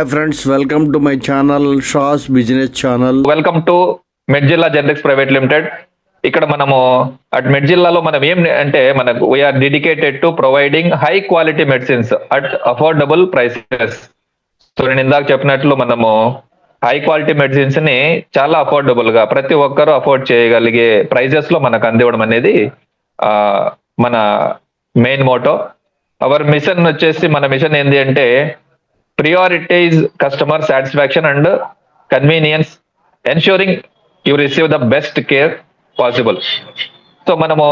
Hi friends, welcome to my channel షాస్ business channel. Welcome to Medzilla generics private limited. ఇక్కడ మనము at మెడ్జిల్లాలో మనం ఏం అంటే మనకు we are dedicated to providing high quality medicines at affordable prices. So నేను ఇందాక చెప్పినట్లు మనము హై క్వాలిటీ మెడిసిన్స్ ని చాలా అఫోర్డబుల్ గా ప్రతి ఒక్కరూ అఫోర్డ్ చేయగలిగే ప్రైజెస్ లో మనకు అందివ్వడం అనేది మన మెయిన్ మోటో. అవర్ మిషన్ వచ్చేసి మన మిషన్ ఏంటి అంటే prioritize customer satisfaction and convenience, ensuring you receive the best care possible. So మనము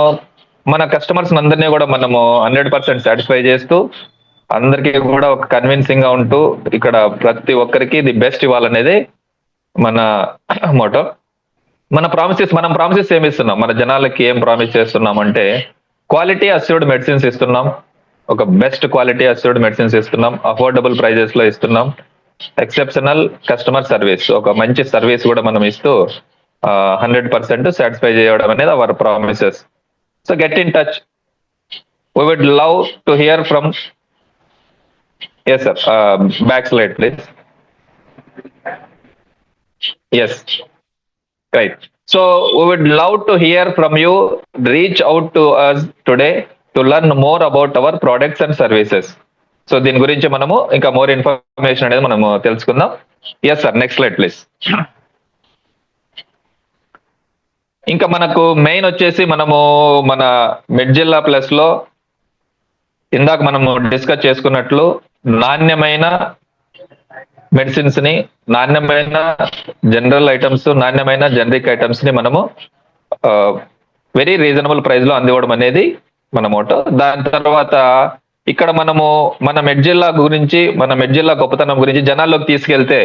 మన కస్టమర్స్ అందరినీ కూడా మనము 100% సాటిస్ఫై చేస్తూ అందరికీ కూడా ఒక కన్విన్సింగ్ గా ఉంటూ ఇక్కడ ప్రతి ఒక్కరికి ది బెస్ట్ ఇవ్వాలనేది మన మోటో. మనం ప్రామిసెస్ ఏమి ఇస్తున్నాం, మన జనాలకి ఏం ప్రామిస్ చేస్తున్నాం అంటే క్వాలిటీ అస్యూర్డ్ మెడిసిన్స్ ఇస్తున్నాం, ఒక బెస్ట్ క్వాలిటీ అస్యూర్డ్ మెడిసిన్స్ ఇస్తున్నాం, అఫోర్డబుల్ ప్రైజెస్ లో ఇస్తున్నాం, ఎక్సెప్షనల్ కస్టమర్ సర్వీస్, ఒక మంచి సర్వీస్ కూడా మనం ఇస్తూ 100% సాటిస్ఫై చేయడం అనేది our promises. So get in touch. We would love to hear from yes sir, back slide please. Yes right. So we would love to hear from you. Reach out to us today to learn more about our products and services. So దీని గురించి మనము ఇంకా more information అనేది మనము తెలుసుకుందాం. Yes sir, next slide please. ఇంకా మనకు main వచ్చేసి మనము మన మెడ్జిల్లా ప్లస్ లో ఇందాక మనము డిస్కస్ చేసుకున్నట్లు నాణ్యమైన మెడిసిన్స్ ని, నాణ్యమైన జనరల్ ఐటమ్స్, నాణ్యమైన జనరిక్ ఐటమ్స్ ని మనము వెరీ రీజనబుల్ ప్రైస్ లో అందివ్వడం అనేది మన మోటో. దాని తర్వాత ఇక్కడ మనము మన మెడ్జిల్లా గురించి, మన మెడ్జిల్లా గొప్పతనం గురించి జనాల్లోకి తీసుకెళ్తే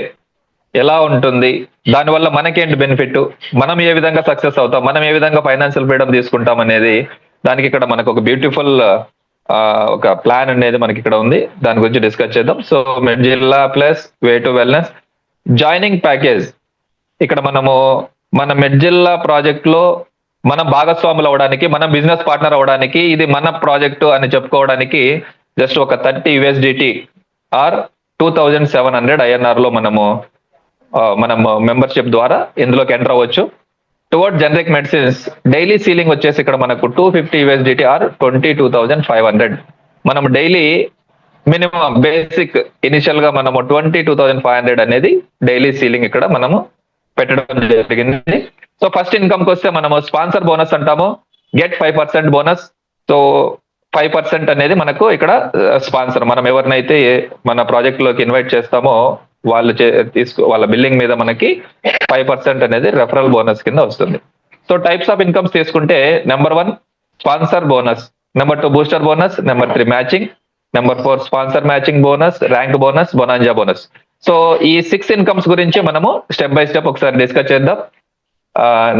ఎలా ఉంటుంది, దానివల్ల మనకేంటి బెనిఫిట్, మనం ఏ విధంగా సక్సెస్ అవుతాం, మనం ఏ విధంగా ఫైనాన్షియల్ ఫ్రీడమ్ తీసుకుంటాం అనేది దానికి ఇక్కడ మనకు ఒక బ్యూటిఫుల్ ఒక ప్లాన్ అనేది మనకి ఇక్కడ ఉంది. దాని గురించి డిస్కస్ చేద్దాం. So Medzilla plus way to wellness joining package. ఇక్కడ మనము మన మెడ్జిల్లా ప్రాజెక్ట్ లో మనం భాగస్వాములు అవడానికి, మనం బిజినెస్ పార్ట్నర్ అవడానికి, ఇది మన ప్రాజెక్టు అని చెప్పుకోవడానికి జస్ట్ ఒక $30 ఆర్ 2700 INR లో మనము మెంబర్షిప్ ద్వారా ఇందులోకి ఎంటర్ అవ్వచ్చు. Towards generic medicines daily ceiling వచ్చేసి ఇక్కడ మనకు $250 ఆర్ 22,500. మనం డైలీ మినిమం బేసిక్ ఇనిషియల్ గా మనము 22,500 అనేది డైలీ సీలింగ్ ఇక్కడ మనము పెట్టడం జరిగింది. సో ఫస్ట్ ఇన్కమ్ కి వస్తే మనము స్పాన్సర్ బోనస్ అంటాము, గెట్ 5% బోనస్. సో 5% అనేది మనకు ఇక్కడ స్పాన్సర్, మనం ఎవరినైతే మన ప్రాజెక్ట్ లోకి ఇన్వైట్ చేస్తామో వాళ్ళు వాళ్ళ బిల్లింగ్ మీద మనకి 5% అనేది రెఫరల్ బోనస్ కింద వస్తుంది. సో టైప్స్ ఆఫ్ ఇన్కమ్స్ తీసుకుంటే number 1 sponsor bonus, number 2 booster bonus, number 3 matching, number 4 sponsor matching bonus, rank bonus, bonanza bonus. So ఈ 6 ఇన్కమ్స్ గురించి మనము స్టెప్ బై స్టెప్ ఒకసారి డిస్కస్ చేద్దాం.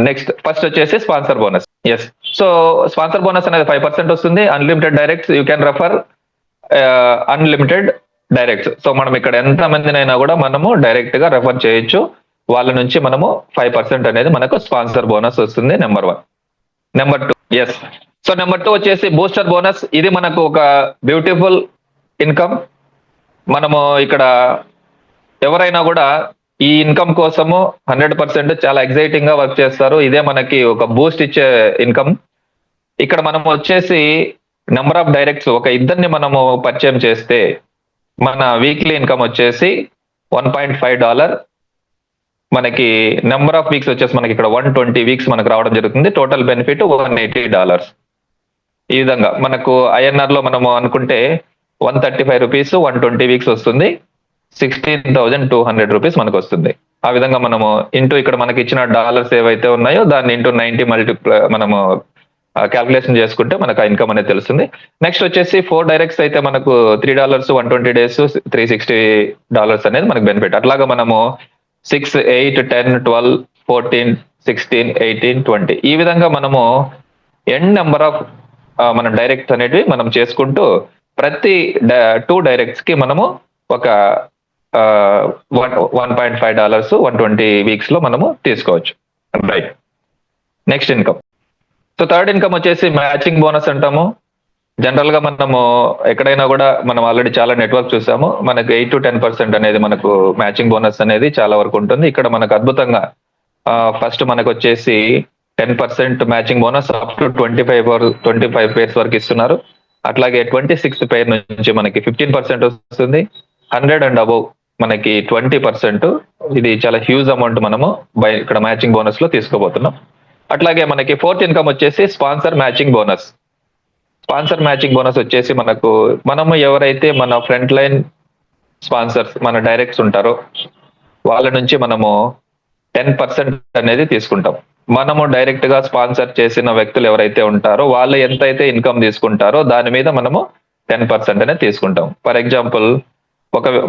నెక్స్ట్ ఫస్ట్ వచ్చేసి sponsor bonus. Yes, so sponsor bonus అనేది 5% వస్తుంది. Unlimited directs, you can refer unlimited directs. So మనం ఇక్కడ ఎంత మందినైనా కూడా మనము డైరెక్ట్ గా రెఫర్ చేయొచ్చు. వాళ్ళ నుంచి మనము 5% అనేది మనకు స్పాన్సర్ బోనస్ వస్తుంది. Number 1. Number 2, yes, so number 2 వచ్చేసి బూస్టర్ బోనస్. ఇది మనకు ఒక బ్యూటిఫుల్ ఇన్కమ్. మనము ఇక్కడ ఎవరైనా కూడా ఈ ఇన్కమ్ కోసము 100% చాలా ఎక్సైటింగ్ గా వర్క్ చేస్తారు. ఇదే మనకి ఒక బూస్ట్ ఇచ్చే ఇన్కమ్. ఇక్కడ మనం వచ్చేసి నెంబర్ ఆఫ్ డైరెక్ట్స్ ఒక ఇద్దరిని మనము పరిచయం చేస్తే మన వీక్లీ ఇన్కమ్ వచ్చేసి $1.5. మనకి నెంబర్ ఆఫ్ వీక్స్ వచ్చేసి మనకి ఇక్కడ 120 వీక్స్ మనకు రావడం జరుగుతుంది. Total benefit $180. ఈ విధంగా మనకు INR లో మనము అనుకుంటే ₹135, 120 వీక్స్ వస్తుంది, $16,200 మనకు వస్తుంది. ఆ విధంగా మనము ఇంటూ ఇక్కడ మనకి ఇచ్చిన డాలర్స్ ఏవైతే ఉన్నాయో దాన్ని ఇంటూ 90 మల్టిప్లై మనము క్యాల్కులేషన్ చేసుకుంటే మనకు ఆ ఇన్కమ్ అనేది తెలుస్తుంది. నెక్స్ట్ వచ్చేసి 4 డైరెక్ట్స్ అయితే మనకు $3, 120 days, $360 అనేది మనకు బెనిఫిట్. అట్లాగా మనము 6, 8, 10, 12, 14, 16, 18, 20 ఈ విధంగా మనము ఎన్ నెంబర్ ఆఫ్ మన డైరెక్ట్స్ అనేటివి మనం చేసుకుంటూ ప్రతి 2 డైరెక్ట్స్ కి మనము ఒక $1.5, 120 వీక్స్ లో మనము తీసుకోవచ్చు. Right, next income. So third income వచ్చేసి మ్యాచింగ్ బోనస్ అంటాము. జనరల్ గా మనము ఎక్కడైనా కూడా మనం ఆల్రెడీ చాలా నెట్వర్క్ చూసాము. మనకు 8-10% అనేది మనకు మ్యాచింగ్ బోనస్ అనేది చాలా వరకు ఉంటుంది. ఇక్కడ మనకు అద్భుతంగా ఫస్ట్ మనకు వచ్చేసి 10% matching bonus up to 25 pairs వరకు ఇస్తున్నారు. అట్లాగే 26th పేర్ నుంచి మనకి 15% వస్తుంది. 100 అండ్ అబౌవ్ మనకి 20%. ఇది చాలా హ్యూజ్ అమౌంట్ మనము ఇక్కడ మ్యాచింగ్ బోనస్ లో తీసుకోబోతున్నాం. అట్లాగే మనకి ఫోర్త్ ఇన్కమ్ వచ్చేసి sponsor matching bonus. Sponsor matching bonus వచ్చేసి మనము ఎవరైతే మన ఫ్రంట్ లైన్ స్పాన్సర్స్ మన డైరెక్ట్స్ ఉంటారో వాళ్ళ నుంచి మనము 10% అనేది తీసుకుంటాం. మనము డైరెక్ట్ గా స్పాన్సర్ చేసిన వ్యక్తులు ఎవరైతే ఉంటారో వాళ్ళు ఎంతైతే ఇన్కమ్ తీసుకుంటారో దాని మీద మనము 10% అనేది తీసుకుంటాం. ఫర్ ఎగ్జాంపుల్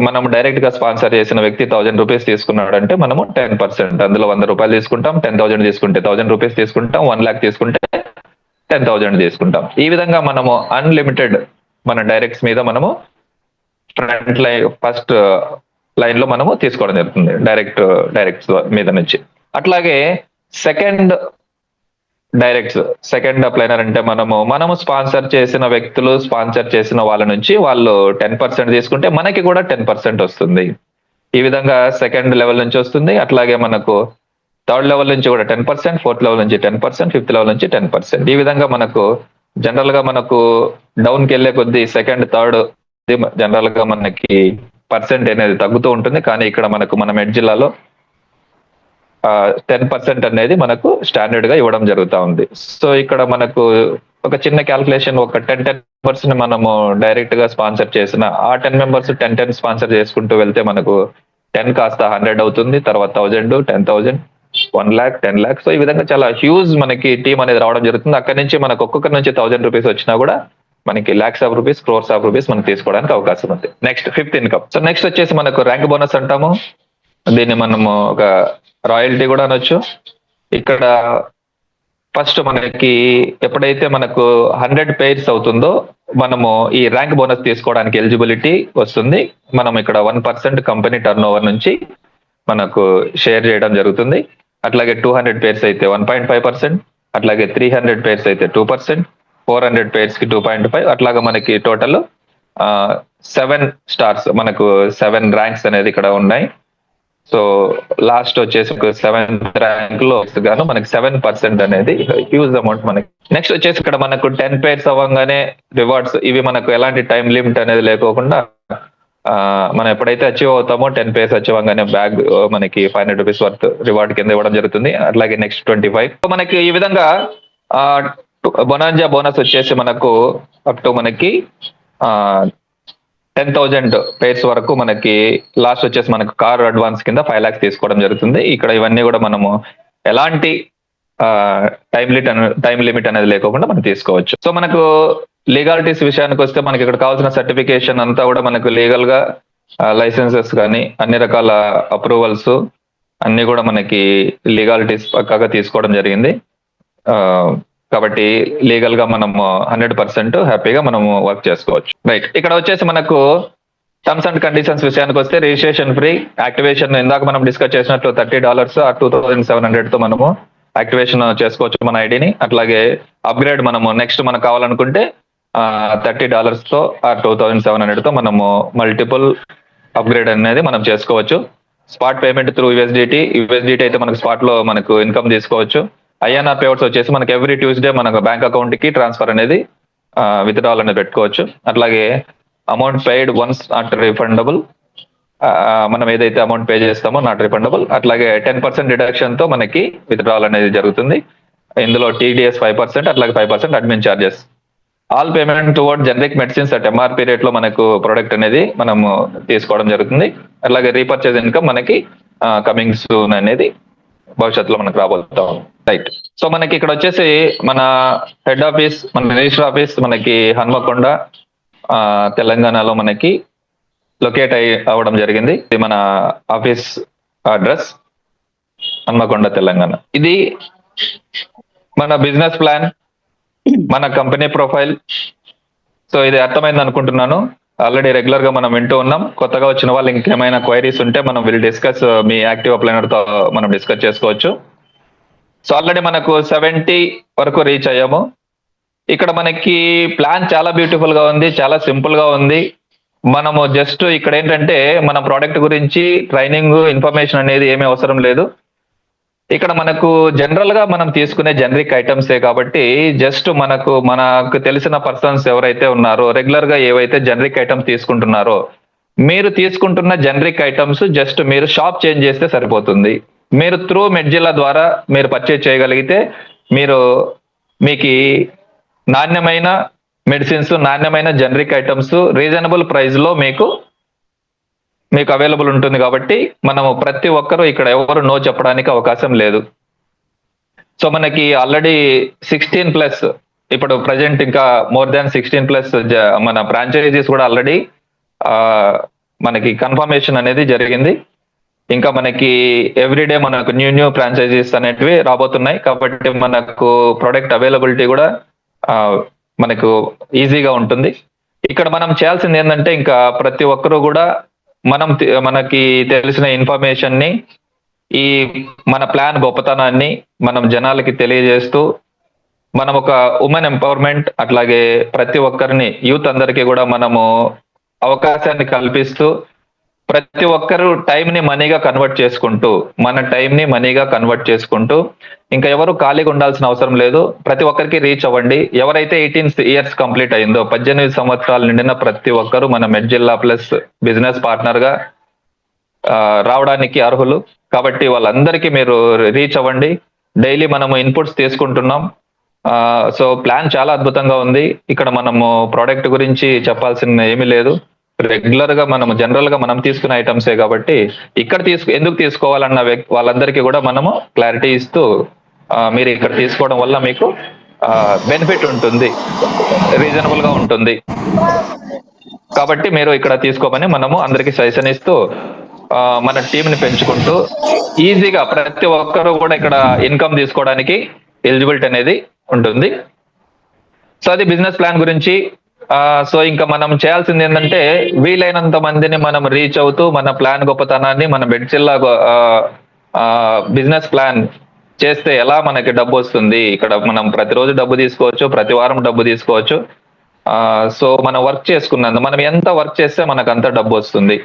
మనం డైరెక్ట్ గా స్పాన్సర్ చేసిన వ్యక్తి 1000 రూపీస్ తీసుకున్నాడంటే మనము 10%, అందులో 100 రూపాయలు తీసుకుంటాం. 10,000 తీసుకుంటే 1000 రూపీస్ తీసుకుంటాం. 1 lakh తీసుకుంటే 10,000 తీసుకుంటాం. ఈ విధంగా మనము అన్లిమిటెడ్ మన డైరెక్ట్స్ మీద మనము ఫ్రంట్ లైన్ ఫస్ట్ లైన్ లో మనము తీసుకోవడం జరుగుతుంది డైరెక్ట్స్ మీద నుంచి. అట్లాగే సెకండ్ అప్లైనర్ అంటే మనము స్పాన్సర్ చేసిన వ్యక్తులు స్పాన్సర్ చేసిన వాళ్ళ నుంచి వాళ్ళు 10% తీసుకుంటే మనకి కూడా 10% వస్తుంది. ఈ విధంగా సెకండ్ లెవెల్ నుంచి వస్తుంది. అట్లాగే మనకు థర్డ్ లెవెల్ నుంచి కూడా 10%, ఫోర్త్ లెవెల్ నుంచి 10%, ఫిఫ్త్ లెవెల్ నుంచి 10%. ఈ విధంగా మనకు జనరల్ గా మనకు డౌన్ కి వెళ్లే కొద్దీ సెకండ్ థర్డ్ జనరల్ గా మనకి పర్సెంట్ అనేది తగ్గుతూ ఉంటుంది. కానీ ఇక్కడ మన మెడ్ జిల్లాలో 10% అనేది మనకు స్టాండర్డ్ గా ఇవ్వడం జరుగుతూ ఉంది. సో ఇక్కడ మనకు ఒక చిన్న క్యాల్కులేషన్, ఒక 10 మెంబర్స్ ని మనము డైరెక్ట్ గా స్పాన్సర్ చేసిన ఆ 10 మెంబర్స్ 10 స్పాన్సర్ చేసుకుంటూ వెళ్తే మనకు 10 కాస్త 100 అవుతుంది. తర్వాత 1000, 10,000, 1 lakh, 10 lakhs. సో ఈ విధంగా చాలా హ్యూజ్ మనకి టీం అనేది రావడం జరుగుతుంది. అక్కడి నుంచి మనకు ఒక్కొక్కరి నుంచి 1000 రూపీస్ వచ్చినా కూడా మనకి lakhs of rupees, crores of rupees మనం తీసుకోవడానికి అవకాశం ఉంది. Next fifth income. So next వచ్చేసి మనకు ర్యాంక్ బోనస్ అంటాము. దీన్ని మనము ఒక రాయల్టీ కూడా అనొచ్చు. ఇక్కడ ఫస్ట్ మనకి ఎప్పుడైతే మనకు 100 పేర్స్ అవుతుందో మనము ఈ ర్యాంక్ బోనస్ తీసుకోవడానికి ఎలిజిబిలిటీ వస్తుంది. మనం ఇక్కడ 1% కంపెనీ టర్న్ ఓవర్ నుంచి మనకు షేర్ చేయడం జరుగుతుంది. అట్లాగే 200 పేర్స్ అయితే 1.5%, అట్లాగే 300 పేర్స్ అయితే 2%, 400 పేర్స్ కి 2.5, అట్లాగా మనకి టోటల్ 7 స్టార్స్ మనకు 7 ర్యాంక్స్ అనేది ఇక్కడ ఉన్నాయి. సో లాస్ట్ వచ్చేసి 7th ర్యాంక్ లో గాను మనకి 7% అనేది హ్యూజ్ అమౌంట్ మనకి. నెక్స్ట్ వచ్చేసి ఇక్కడ మనకు 10 పేర్స్ అవ్వగానే రివార్డ్స్, ఇవి మనకు ఎలాంటి టైం లిమిట్ అనేది లేకోకుండా మనం ఎప్పుడైతే అచీవ్ అవుతామో 10 పేర్స్ అచీవ్ అవ్వగానే బ్యాగ్ మనకి 500 రూపీస్ వర్త్ రివార్డ్ కింద ఇవ్వడం జరుగుతుంది. అట్లాగే నెక్స్ట్ 25. సో మనకి ఈ విధంగా బొనాంజా బోనస్ వచ్చేసి మనకు అప్ టు మనకి 10,000 పేర్స్ వరకు మనకి లాస్ట్ వచ్చేసి మనకు కార్ అడ్వాన్స్ కింద 5 lakhs తీసుకోవడం జరుగుతుంది. ఇక్కడ ఇవన్నీ కూడా మనము ఎలాంటి టైం లిమిట్ అనేది లేకుండా మనం తీసుకోవచ్చు. సో మనకు లీగాలిటీస్ విషయానికి వస్తే మనకి ఇక్కడ కావాల్సిన సర్టిఫికేషన్ అంతా కూడా మనకు లీగల్ గా లైసెన్సెస్ కానీ అన్ని రకాల అప్రూవల్స్ అన్ని కూడా మనకి లీగాలిటీస్ పక్కాగా తీసుకోవడం జరిగింది. కాబట్టి లీగల్ గా మనము 100% హ్యాపీగా మనము వర్క్ చేసుకోవచ్చు. రైట్, ఇక్కడ వచ్చేసి మనకు టర్మ్స్ అండ్ కండిషన్స్ విషయానికి వస్తే రిజిస్ట్రేషన్ ఫ్రీ, యాక్టివేషన్ ఇందాక మనం డిస్కస్ చేసినట్లు $30 ఆ 2,700 తో మనము యాక్టివేషన్ చేసుకోవచ్చు మన ఐడిని. అట్లాగే అప్గ్రేడ్ మనము నెక్స్ట్ మనకు కావాలనుకుంటే $30 తో ఆ 2,700 తో మనము మల్టిపుల్ అప్గ్రేడ్ అనేది మనం చేసుకోవచ్చు. స్పాట్ పేమెంట్ త్రూ యూఎస్డిటీ అయితే మనకు స్పాట్ లో మనకు ఇన్కమ్ తీసుకోవచ్చు. ఐఎన్ఆర్ పేఅవుట్స్ వచ్చేసి మనకి ఎవ్రీ ట్యూస్డే మనకు బ్యాంక్ అకౌంట్ కి ట్రాన్స్ఫర్ అనేది విత్డ్రాల్ అనేది పెట్టుకోవచ్చు. అట్లాగే amount paid once not refundable, మనం ఏదైతే అమౌంట్ పే చేస్తామో నాట్ రిఫండబుల్. అట్లాగే 10% డిడక్షన్ తో మనకి విత్డ్రాల్ అనేది జరుగుతుంది. ఇందులో టీడీఎస్ 5%, అట్లాగే 5% admin charges. All payment towards generic medicines at MRP rate లో మనకు ప్రొడక్ట్ అనేది మనము తీసుకోవడం జరుగుతుంది. అలాగే రీపర్చేజ్ ఇన్కమ్ మనకి కమింగ్ సూన్ అనేది భవిష్యత్తులో మనకు రాబోతాం. రైట్, సో మనకి ఇక్కడ వచ్చేసి మన హెడ్ ఆఫీస్, మన రిజిస్టర్ ఆఫీస్ మనకి హన్మకొండ తెలంగాణలో మనకి లొకేట్ అవ్వడం జరిగింది. ఇది మన ఆఫీస్ అడ్రస్ హన్మకొండ తెలంగాణ. ఇది మన బిజినెస్ ప్లాన్, మన కంపెనీ ప్రొఫైల్. సో ఇది అర్థమైంది అనుకుంటున్నాను. ఆల్రెడీ రెగ్యులర్ గా మనం వింటూ ఉన్నాం. కొత్తగా వచ్చిన వాళ్ళు ఇంకేమైనా క్వైరీస్ ఉంటే మనం విల్ డిస్కస్, మీ యాక్టివ్ అప్లైనర్ తో మనం డిస్కస్ చేసుకోవచ్చు. సో ఆల్రెడీ మనకు 70 వరకు రీచ్ అయ్యాము. ఇక్కడ మనకి ప్లాన్ చాలా బ్యూటిఫుల్ గా ఉంది, చాలా సింపుల్ గా ఉంది. మనము జస్ట్ ఇక్కడ ఏంటంటే మన ప్రోడక్ట్ గురించి ట్రైనింగ్ ఇన్ఫర్మేషన్ అనేది ఏమీ అవసరం లేదు. ఇక్కడ మనకు జనరల్ గా మనం తీసుకునే జనరిక్ ఐటమ్సే కాబట్టి జస్ట్ మనకు తెలిసిన పర్సన్స్ ఎవరైతే ఉన్నారో రెగ్యులర్ గా ఏవైతే జనరిక్ ఐటమ్స్ తీసుకుంటున్నారో మీరు తీసుకుంటున్న జనరిక్ ఐటమ్స్ జస్ట్ మీరు షాప్ చేంజ్ చేస్తే సరిపోతుంది. మీరు త్రూ మెడ్జిల్లా ద్వారా మీరు పర్చేజ్ చేయగలిగితే మీకు నాణ్యమైన మెడిసిన్స్, నాణ్యమైన జనరిక్ ఐటమ్స్ రీజనబుల్ ప్రైస్ లో మీకు అవైలబుల్ ఉంటుంది. కాబట్టి మనము ప్రతి ఒక్కరూ ఇక్కడ ఎవరు నో చెప్పడానికి అవకాశం లేదు. సో మనకి ఆల్రెడీ 16+ ఇప్పుడు ప్రజెంట్ ఇంకా మోర్ దాన్ 16+ మన ఫ్రాంచైజీస్ కూడా ఆల్రెడీ మనకి కన్ఫర్మేషన్ అనేది జరిగింది. ఇంకా మనకి ఎవ్రీడే మనకు న్యూ ఫ్రాంచైజీస్ అనేటివి రాబోతున్నాయి. కాబట్టి మనకు ప్రొడక్ట్ అవైలబిలిటీ కూడా మనకు ఈజీగా ఉంటుంది. ఇక్కడ మనం చేయాల్సింది ఏంటంటే ఇంకా ప్రతి ఒక్కరూ కూడా మనకి తెలిసిన ఇన్ఫర్మేషన్ ని, ఈ మన ప్లాన్ గొప్పతనాన్ని మనం జనాలకి తెలియజేస్తూ మనం ఒక ఉమెన్ ఎంపవర్మెంట్, అట్లాగే ప్రతి ఒక్కరిని యూత్ అందరికీ కూడా మనము అవకాశాన్ని కల్పిస్తూ ప్రతి ఒక్కరు టైం ని మనీగా కన్వర్ట్ చేసుకుంటూ ఇంకా ఎవరు ఖాళీగా ఉండాల్సిన అవసరం లేదు. ప్రతి ఒక్కరికి రీచ్ అవ్వండి. ఎవరైతే 18 ఇయర్స్ కంప్లీట్ అయిందో 18 సంవత్సరాలు నిండిన ప్రతి ఒక్కరు మన మెడ్జిల్లా ప్లస్ బిజినెస్ పార్ట్నర్ గా రావడానికి అర్హులు. కాబట్టి వాళ్ళందరికీ మీరు రీచ్ అవ్వండి. డైలీ మనము ఇన్పుట్స్ తీసుకుంటున్నాం. సో ప్లాన్ చాలా అద్భుతంగా ఉంది. ఇక్కడ మనము ప్రోడక్ట్ గురించి చెప్పాల్సిన ఏమీ లేదు. రెగ్యులర్ గా జనరల్ గా మనం తీసుకునే ఐటమ్సే కాబట్టి ఇక్కడ ఎందుకు తీసుకోవాలన్న వాళ్ళందరికీ కూడా మనము క్లారిటీ ఇస్తూ మీరు ఇక్కడ తీసుకోవడం వల్ల మీకు బెనిఫిట్ ఉంటుంది, రీజనబుల్ గా ఉంటుంది. కాబట్టి మీరు ఇక్కడ తీసుకోమని మనము అందరికీ సజెషన్ ఇస్తూ మన టీమ్ ని పెంచుకుంటూ ఈజీగా ప్రతి ఒక్కరు కూడా ఇక్కడ ఇన్కమ్ తీసుకోవడానికి ఎలిజిబిలిటీ అనేది ఉంటుంది. సో అది బిజినెస్ ప్లాన్ గురించి. సో ఇంకా మనం చేయాల్సింది ఏంటంటే వీలైనంత మందిని మనం రీచ్ అవుతూ మన ప్లాన్ గొప్పతనాన్ని, మన మెడ్జిల్లా బిజినెస్ ప్లాన్ చేస్తే ఎలా మనకి డబ్బు వస్తుంది, ఇక్కడ మనం ప్రతిరోజు డబ్బు తీసుకోవచ్చు, ప్రతి వారం డబ్బు తీసుకోవచ్చు. సో మనం వర్క్ చేసుకున్నందు మనం ఎంత వర్క్ చేస్తే మనకు అంత డబ్బు వస్తుంది.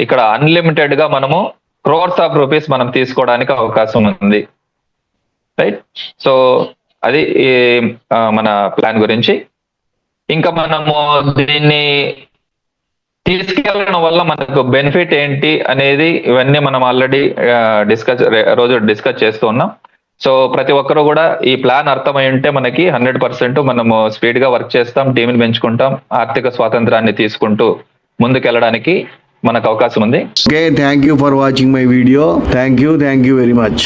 ఇక్కడ అన్లిమిటెడ్ గా మనము crores of rupees మనం తీసుకోవడానికి అవకాశం ఉంది. రైట్. సో అది మన ప్లాన్ గురించి. ఇంకా మనము దీన్ని తీసుకెళ్ళడం వల్ల మనకు బెనిఫిట్ ఏంటి అనేది ఇవన్నీ మనం ఆల్రెడీ డిస్కస్ చేస్తూ ఉన్నాం. సో ప్రతి ఒక్కరు కూడా ఈ ప్లాన్ అర్థమై ఉంటే మనకి 100% మనము స్పీడ్ గా వర్క్ చేస్తాం, టీంని పెంచుకుంటాం, ఆర్థిక స్వాతంత్రాన్ని తీసుకుంటూ ముందుకెళ్ళడానికి మనకు అవకాశం ఉంది. Okay, thank you for watching my video. Thank you very much.